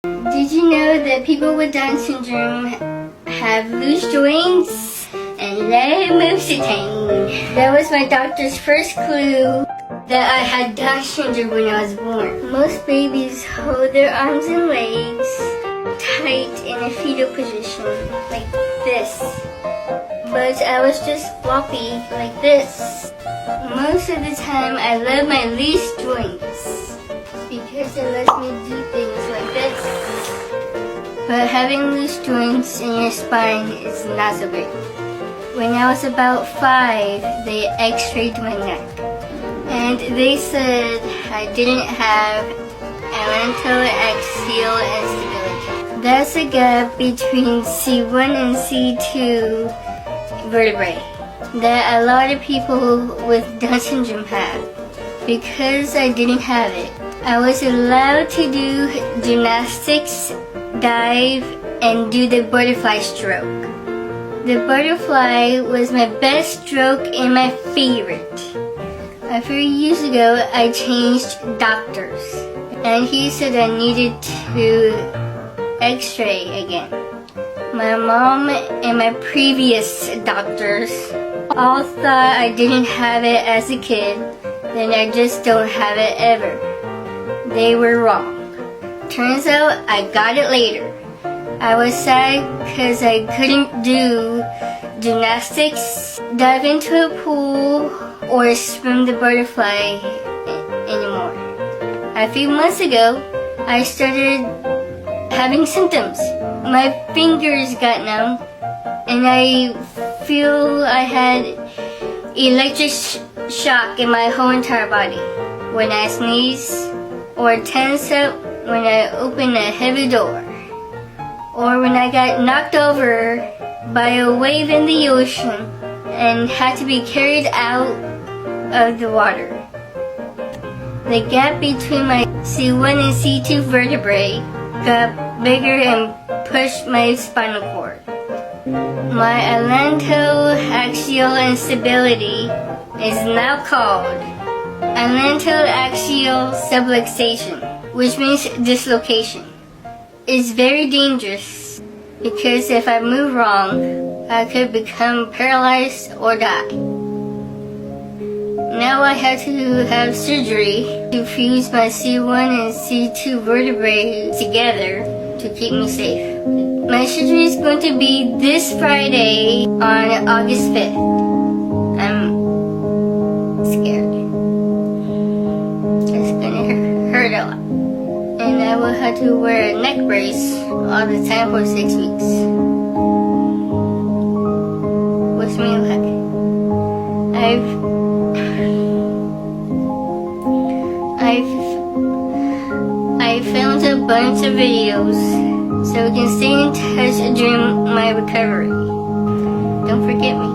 Did you know that people with Down syndrome have loose joints and low mobility? That was my doctor's first clue that I had Down syndrome when I was born. Most babies hold their arms and legs tight in a fetal position, like this. But I was just floppy, like this. Most of the time, I love my loose joints because it lets me do things like this. But having loose joints in your spine is not so great. When I was about 5, they x-rayed my neck. And they said I didn't have atlantoaxial instability. That's a gap between C1 and C2 vertebrae that a lot of people with Down syndrome have. Because I didn't have it, I was allowed to do gymnastics, dive, and do the butterfly stroke. The butterfly was my best stroke and my favorite. A few years ago, I changed doctors, and he said I needed to x-ray again. My mom and my previous doctors all thought I didn't have it as a kid, then I just don't have it ever. They were wrong. Turns out I got it later. I was sad because I couldn't do gymnastics, dive into a pool, or swim the butterfly anymore. A few months ago, I started having symptoms. My fingers got numb, and I feel I had electric shock in my whole entire body. When I sneeze, or tense up when I open a heavy door, or when I got knocked over by a wave in the ocean and had to be carried out of the water. The gap between my C1 and C2 vertebrae got bigger and pushed my spinal cord. My atlantoaxial instability is now called atlantoaxial subluxation, which means dislocation. It's very dangerous because if I move wrong, I could become paralyzed or die. Now I have to have surgery to fuse my C1 and C2 vertebrae together to keep me safe. My surgery is going to be this Friday on August 5th. I'm scared. It's gonna hurt a lot. And I will have to wear a neck brace all the time for 6 weeks. Wish me luck. I filmed a bunch of videos so we can stay in touch during my recovery. Don't forget me.